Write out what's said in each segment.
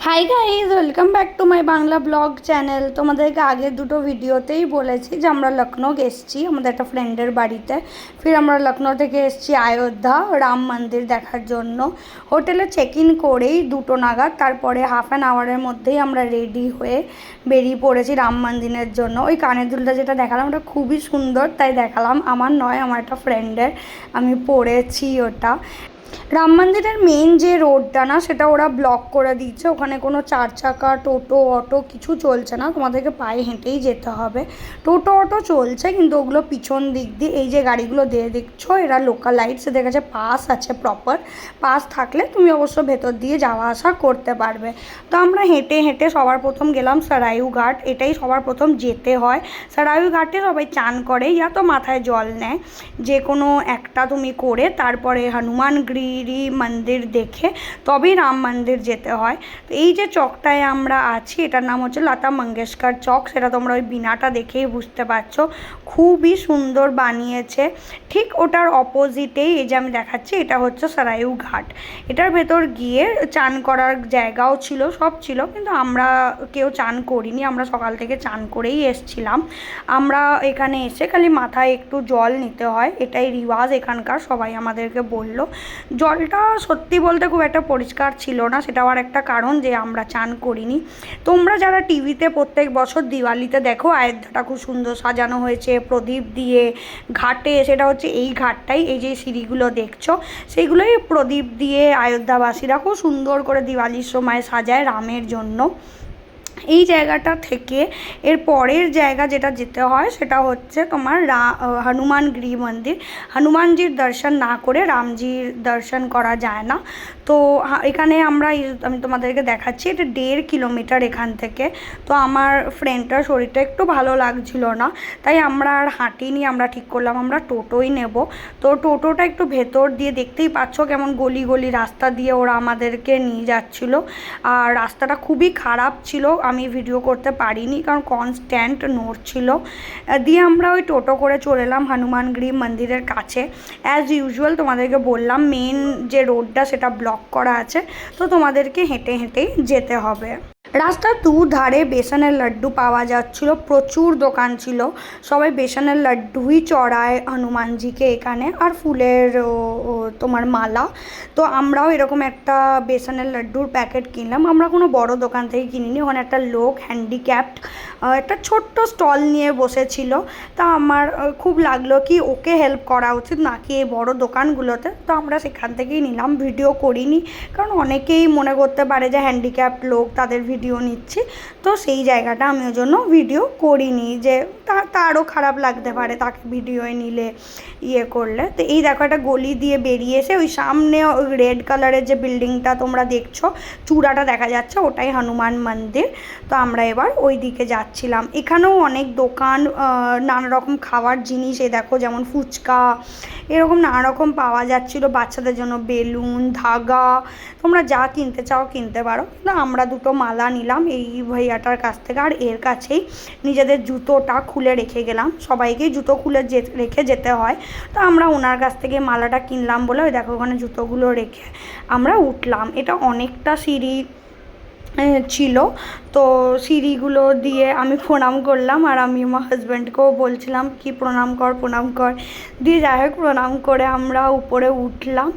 Hi guys, welcome back to my Bangla blog channel. তোমাদেরকে আগের দুটো ভিডিওতেই বলেছি যে আমরা লখনৌ এসেছি আমাদের একটা ফ্রেন্ডের বাড়িতে। ফির আমরা লখনৌ থেকে এসেছি অযোধ্যা রাম মন্দির দেখার জন্য। হোটেলে চেক ইন করেই 2টো নাগাদ, তারপরে হাফ অ্যান আওয়ারের মধ্যেই আমরা রেডি হয়ে বেরিয়ে পড়েছি রাম মন্দিরের জন্য। ওই কানের দুলটা যেটা দেখালাম ওটা খুবই সুন্দর, তাই দেখালাম। আমার নয়, আমার একটা ফ্রেন্ডের। আমি পড়েছি ওটা। রাম মন্দিরের মেন যে রোডটা না, সেটা ওরা ব্লক করে দিচ্ছে। ওখানে কোনো 4 চাকা টোটো অটো কিছু চলছে না, তোমাদেরকে পায়ে হেঁটেই যেতে হবে। টোটো অটো চলছে কিন্তু ওগুলো পিছন দিক দিয়ে। এই যে গাড়িগুলো দিয়ে দেখছো, এরা লোকালাইটস, এদের কাছে পাস আছে, প্রপার পাস থাকলে তুমি অবশ্য ভেতর দিয়ে যাওয়া আসা করতে পারবে। তো আমরা হেঁটে হেঁটে সবার প্রথম গেলাম সরায়ু ঘাট। এটাই সবার প্রথম যেতে হয়। সরায়ু ঘাটে সবাই চান করে, ইয়া তো মাথায় জল নেয়, যে কোনো একটা তুমি করে তারপরে হনুমানগিরি মন্দির দেখে তবেই রাম মন্দির যেতে হয়। তো এই যে চকটায় আমরা আছি, এটার নাম হচ্ছে লতা মঙ্গেশকর চক। সেটা তোমরা ওই বিনাটা দেখেই বুঝতে পারছো, খুবই সুন্দর বানিয়েছে। ঠিক ওটার অপোজিটেই এই যে আমি দেখাচ্ছি, এটা হচ্ছে সরায়ু ঘাট। এটার ভেতর গিয়ে চান করার জায়গাও ছিল, সব ছিল, কিন্তু আমরা কেউ চান করিনি। আমরা সকাল থেকে চান করেই এসছিলাম। আমরা এখানে এসে খালি মাথায় একটু জল নিতে হয়, এটাই রিওয়াজ এখানকার, সবাই আমাদেরকে বলল। জলটা সত্যি বলতে খুব একটা পরিষ্কার ছিল না, সেটাও আর একটা কারণ যে আমরা চান করিনি। তোমরা যারা টিভিতে প্রত্যেক বছর দিওয়ালিতে দেখো অযোধ্যাটা খুব সুন্দর সাজানো হয়েছে প্রদীপ দিয়ে ঘাটে, সেটা হচ্ছে এই ঘাটটাই। এই যে সিঁড়িগুলো দেখছো, সেইগুলোই প্রদীপ দিয়ে অযোধ্যাবাসীরা খুব সুন্দর করে দিওয়ালির সময় সাজায় রামের জন্য। এই জায়গাটা থেকে এর পরের জায়গা যেটা যেতে হয় সেটা হচ্ছে তোমার হনুমানগিরি মন্দির। হনুমানজির দর্শন না করে রামজির দর্শন করা যায় না। তো এখানে আমি তোমাদেরকে দেখাচ্ছি, এটা 1.5 কিলোমিটার এখান থেকে। তো আমার ফ্রেন্ডটার শরীরটা একটু ভালো লাগছিল না, তাই আমরা আর হাঁটিনি। আমরা ঠিক করলাম আমরা টোটোই নেব। তো টোটোটা একটু ভেতর দিয়ে, দেখতেই পাচ্ছ কেমন গলি গলি রাস্তা দিয়ে ওরা আমাদেরকে নিয়ে যাচ্ছিলো। আর রাস্তাটা খুবই খারাপ ছিল, আমি ভিডিও করতে পারিনি কারণ কনস্ট্যান্ট নড়ছিল। দিয়ে আমরা ওই টোটো করে চলে এলাম হনুমানগিরি মন্দিরের কাছে। অ্যাজ ইউজুয়াল তোমাদেরকে বললাম মেন যে রোডটা সেটা ব্লক করা আছে, তো তোমাদেরকে হেঁটে হেঁটেই যেতে হবে। রাস্তার দুধারে বেসনের লাড্ডু পাওয়া যাচ্ছিল, প্রচুর দোকান ছিল। সবাই বেসনের লাড্ডুই চড়ায় হনুমানজিকে এখানে, আর ফুলের তোমার মালা। তো আমরাও এরকম একটা বেসনের লাড্ডুর প্যাকেট কিনলাম। আমরা কোনো বড় দোকান থেকে কিনিনি, ওখানে একটা লোক হ্যান্ডিক্যাপ্ট একটা ছোট্ট স্টল নিয়ে বসেছিল। তা আমার খুব লাগলো কি ওকে হেল্প করা উচিত নাকি এই বড় দোকানগুলোতে। তো আমরা সেখান থেকেই নিলাম, ভিডিও করিনি কারণ অনেকেই মনে করতে পারে যে হ্যান্ডিক্যাপ্ট লোক, তাদের ভিডিও নিচ্ছি। তো সেই জায়গাটা আমি ওই জন্য ভিডিও করিনি, যে তারও খারাপ লাগতে পারে তাকে ভিডিওয়ে নিলে ইয়ে করলে। তো এই দেখো একটা গলি দিয়ে বেরিয়ে এসে ওই সামনে ওই রেড কালারের যে বিল্ডিংটা তোমরা দেখছো, চূড়াটা দেখা যাচ্ছে, ওটাই হনুমান মন্দির। তো আমরা এবার ওই দিকে যাচ্ছিলাম। এখানেও অনেক দোকান, নানা রকম খাওয়ার জিনিস, এই দেখো যেমন ফুচকা, এরকম নানা রকম পাওয়া যাচ্ছিলো। বাচ্চাদের জন্য বেলুন, ধাগা, তোমরা যা কিনতে চাও কিনতে পারো। কিন্তু আমরা 2টো মালা নিলাম এই ভাইয়াটার কাছ থেকে, আর এর কাছেই নিজেদের জুতোটা খুলে রেখে গেলাম। সবাইকেই জুতো খুলে রেখে যেতে হয়। তো আমরা ওনার কাছ থেকে মালাটা কিনলাম বলে ওই দেখো ওখানে জুতোগুলো রেখে আমরা উঠলাম। এটা অনেকটা সিঁড়ি ছিল, তো সিঁড়িগুলো দিয়ে আমি প্রণাম করলাম, আর আমি আমার হাজব্যান্ডকেও বলছিলাম কি প্রণাম কর প্রণাম কর। দিয়ে যাই হোক প্রণাম করে আমরা উপরে উঠলাম।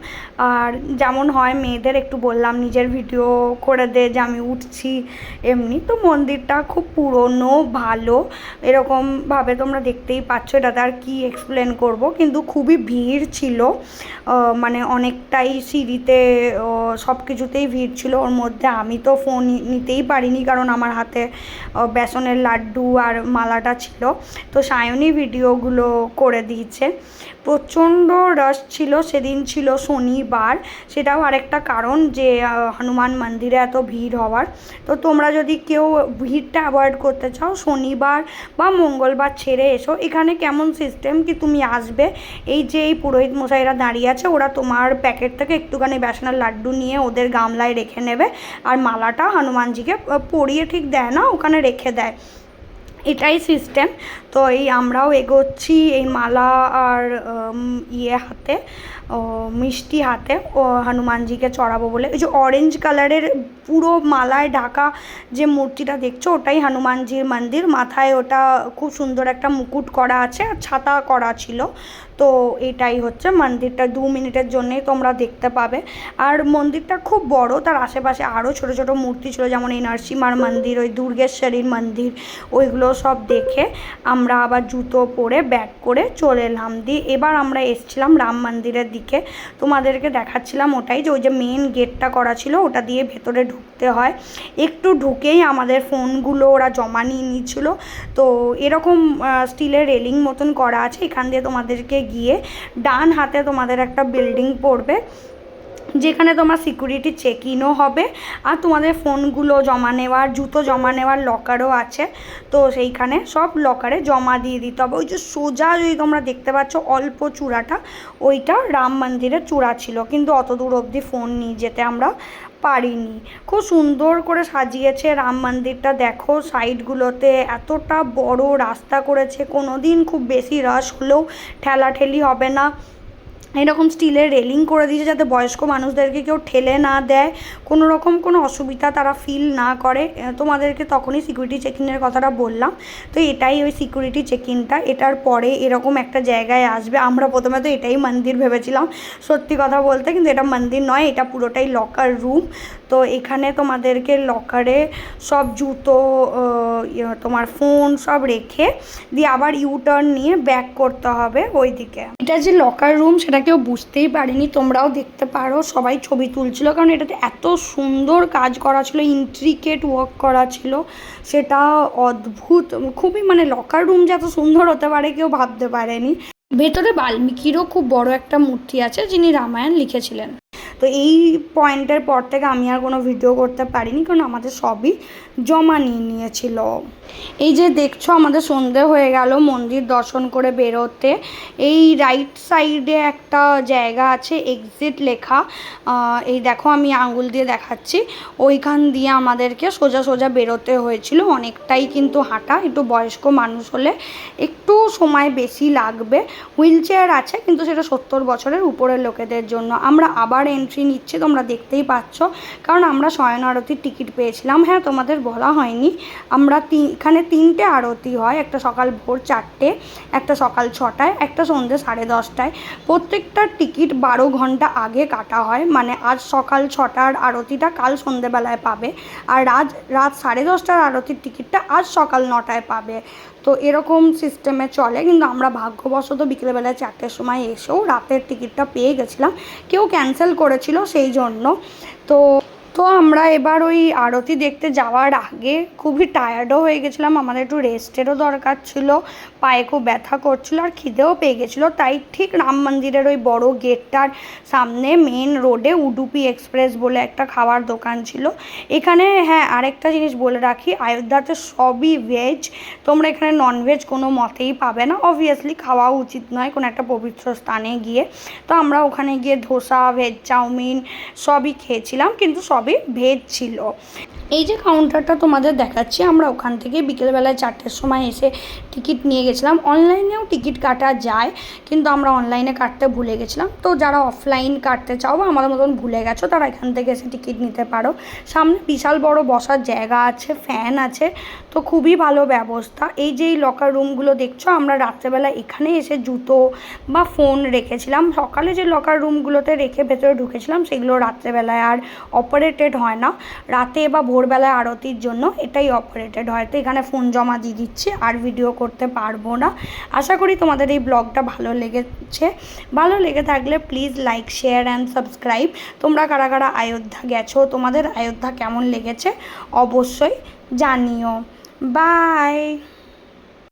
আর যেমন হয় মেয়েদের একটু বললাম নিজের ভিডিও করে দে যে আমি উঠছি এমনি। তো মন্দিরটা খুব পুরনো, ভালো, এরকমভাবে তোমরা দেখতেই পাচ্ছ। এটাতে আর কি এক্সপ্লেন করব, কিন্তু খুবই ভিড় ছিল, মানে অনেকটাই সিঁড়িতে সব কিছুতেই ভিড় ছিল। ওর মধ্যে আমি তো ফোন নিতেই পারিনি কারণ আমার হাতে বেসনের লাড্ডু আর মালাটা ছিল। তো সায়নী ভিডিওগুলো করে দিয়েছে। প্রচণ্ড রাশ ছিল সেদিন, ছিল শনিবার, সেটাও আরেকটা কারণ যে হনুমান মন্দিরে এত ভিড় হওয়ার। তো তোমরা যদি কেউ ভিড়টা অ্যাভয়েড করতে চাও শনিবার বা মঙ্গলবার ছেড়ে এসো। এখানে কেমন সিস্টেম কি তুমি আসবে, এই যে এই পুরোহিত মশাইরা দাঁড়িয়ে আছে, ওরা তোমার প্যাকেট থেকে একটুখানি বেসনের লাড্ডু নিয়ে ওদের গামলায় রেখে নেবে, আর মালাটা হনুমানজিকে পরিয়ে ঠিক দেয় না, ওখানে রেখে দেয়, এটাই সিস্টেম। তো এই আমরাও এগোচ্ছি এই মালা আর হাতে। মিষ্টি হাতে ও হনুমানজিকে চড়াবো বলে। এই যে অরেঞ্জ কালারের পুরো মালায় ঢাকা যে মূর্তিটা দেখছো ওটাই হনুমানজির মন্দির। মাথায় ওটা খুব সুন্দর একটা মুকুট করা আছে আর ছাতা করা ছিল। তো এটাই হচ্ছে মন্দিরটা, 2 মিনিটের জন্যেই তোমরা দেখতে পাবে। আর মন্দিরটা খুব বড়, তার আশেপাশে আরও ছোট ছোট মূর্তি ছিল, যেমন এই নরসিংহার মন্দির, ওই দুর্গেশ্বরীর মন্দির, ওইগুলো সব দেখে আমরা আবার জুতো পরে ব্যাক করে চলে এলাম। দিয়ে এবার আমরা এসছিলাম রাম মন্দিরের দিকে। তোমাদেরকে দেখাচ্ছিলাম ওটাই, যে ওই যে মেন গেটটা করা ছিল ওটা দিয়ে ভেতরে ঢুকতে হয়। একটু ঢুকেই আমাদের ফোনগুলো ওরা জমা নিয়ে নিয়েছিল। তো এরকম স্টিলের রেলিং মতন করা আছে, এখান দিয়ে তোমাদেরকে গিয়ে ডান হাতে তোমাদের একটা বিল্ডিং পড়বে, যেখানে তোমার সিকিউরিটি চেক ইনও হবে আর তোমাদের ফোনগুলো জমা নেওয়ার, জুতো জমা নেওয়ার লকারও আছে। তো সেইখানে সব লকারে জমা দিয়ে দিতে হবে। ওই যে সোজা যদি তোমরা দেখতে পাচ্ছ অল্প চূড়াটা, ওইটা রাম মন্দিরের চূড়া ছিল, কিন্তু অত দূর অবধি ফোন নিয়ে যেতে আমরা পারিনি। খুব সুন্দর করে সাজিয়েছে রাম মন্দিরটা, দেখো সাইডগুলোতে এতটা বড় রাস্তা করেছে, কোনো দিন খুব বেশি রাশ হলেও ঠেলাঠেলি হবে না। এরকম স্টিলের রেলিং করে দিয়েছে যাতে বয়স্ক মানুষদেরকে কেউ ঠেলে না দেয়, কোনো রকম কোনো অসুবিধা তারা ফিল না করে। তোমাদেরকে তখনই সিকিউরিটি চেকিংয়ের কথাটা বললাম, তো এটাই ওই সিকিউরিটি চেকিংটা। এটার পরে এরকম একটা জায়গায় আসবে। আমরা প্রথমে তো এটাই মন্দির ভেবেছিলাম সত্যি কথা বলতে, কিন্তু এটা মন্দির নয়, এটা পুরোটাই লকার রুম। তো এখানে তোমাদেরকে লকারে সব জুতো, তোমার ফোন সব রেখে দিয়ে আবার ইউটার্ন নিয়ে ব্যাক করতে হবে ওই দিকে। এটা যে লকার রুম সেটা কেউ বুঝতেই পারেনি, তোমরাও দেখতে পারো, সবাই ছবি তুলছিল, কারণ এটাতে এত সুন্দর কাজ করা ছিল, ইন্ট্রিকেট ওয়ার্ক করা ছিল, সেটা অদ্ভুত। খুবই মানে লকার রুম যে এত সুন্দর হতে পারে কেউ ভাবতে পারেনি। ভেতরে বাল্মীকিরও খুব বড় একটা মূর্তি আছে, যিনি রামায়ণ লিখেছিলেন। তো এই পয়েন্টের পর থেকে আমি আর কোনো ভিডিও করতে পারিনি, কারণ আমাদের সবই জমা নিয়ে নিয়েছিল। এই যে দেখছো আমাদের সন্ধে হয়ে গেল মন্দির দর্শন করে বেরোতে। এই রাইট সাইডে একটা জায়গা আছে এক্সিট লেখা, এই দেখো আমি আঙুল দিয়ে দেখাচ্ছি, ওইখান দিয়ে আমাদেরকে সোজা সোজা বেরোতে হয়েছিল। অনেকটাই কিন্তু হাঁটা, একটু বয়স্ক মানুষ হলে একটু সময় বেশি লাগবে। হুইল চেয়ার আছে, কিন্তু সেটা 70 বছরের উপরের লোকেদের জন্য। আমরা আবার এন্ট্রি নিচ্ছি, তোমরা দেখতেই পাচ্ছ, কারণ আমরা শয়ন আরতির টিকিট পেয়েছিলাম। হ্যাঁ, তোমাদের বলা হয়নি, আমরা এখানে 3টে আরতি হয়, একটা সকাল ভোর 4টে, একটা সকাল 6টায়, একটা সন্ধ্যে 10:30টায়। প্রত্যেকটার টিকিট 12 ঘন্টা আগে কাটা হয়, মানে আজ সকাল 6টার আরতিটা কাল সন্ধ্যেবেলায় পাবে, আর রাত 10:30টার আরতির টিকিটটা আজ সকাল 9টায় পাবে। তো এরকম সিস্টেমে চলে, কিন্তু আমরা ভাগ্যবশত বিকেলবেলায় 4টের সময় এসেও রাতের টিকিটটা পেয়ে গেছিলাম, কেউ ক্যান্সেল করেছিল সেই জন্য। তো আমরা এবার ওই আরতি দেখতে যাওয়ার আগে খুবই টায়ার্ডও হয়ে গেছিলাম, আমাদের একটু রেস্টেরও দরকার ছিল, পায়ে খুব ব্যথা করছিল আর খিদেও পেয়ে গেছিলো। তাই ঠিক রাম মন্দিরের ওই বড় গেটটার সামনে মেন রোডে উডুপি এক্সপ্রেস বলে একটা খাবার দোকান ছিল। এখানে হ্যাঁ আরেকটা জিনিস বলে রাখি, অযোধ্যাতে সবই ভেজ, তোমরা এখানে ননভেজ কোনো মতেই পাবে না। অবভিয়াসলি খাওয়া উচিত নয় কোনো একটা পবিত্র স্থানে গিয়ে। তো আমরা ওখানে গিয়ে ধোসা, ভেজ চাউমিন সবই খেয়েছিলাম, কিন্তু সবই ভেজ ছিল। এই যে কাউন্টারটা তোমাদের দেখাচ্ছি, আমরা ওখান থেকে বিকেলবেলায় 4টের সময় এসে টিকিট নিয়ে গেছিলাম। অনলাইনেও টিকিট কাটা যায়, কিন্তু আমরা অনলাইনে কাটতে ভুলে গেছিলাম। তো যারা অফলাইন কাটতে চাও বা আমাদের মতন ভুলে গেছো, তারা এখান থেকে এসে টিকিট নিতে পারো। সামনে বিশাল বড় বসার জায়গা আছে, ফ্যান আছে, তো খুবই ভালো ব্যবস্থা। এই যে এই লকার রুমগুলো দেখছো, আমরা রাত্রেবেলা এখানে এসে জুতো বা ফোন রেখেছিলাম। সকালে যে লকার রুমগুলোতে রেখে ভেতরে ঢুকেছিলাম সেগুলো রাত্রেবেলায় আর অপারেটেড হয় না, রাতে বা ভোরবেলায় আরতির জন্য এটাই অপারেটেড হয়। তো এখানে ফোন জমা দিয়ে দিচ্ছি, আর ভিডিও করতে পারবো না। আশা করি তোমাদের এই ব্লগটা ভালো লেগেছে। ভালো লেগে থাকলে please like, share and subscribe. তোমরা কারা কারা অযোধ্যা গেছো, তোমাদের অযোধ্যা কেমন লেগেছে অবশ্যই জানিও। বাই।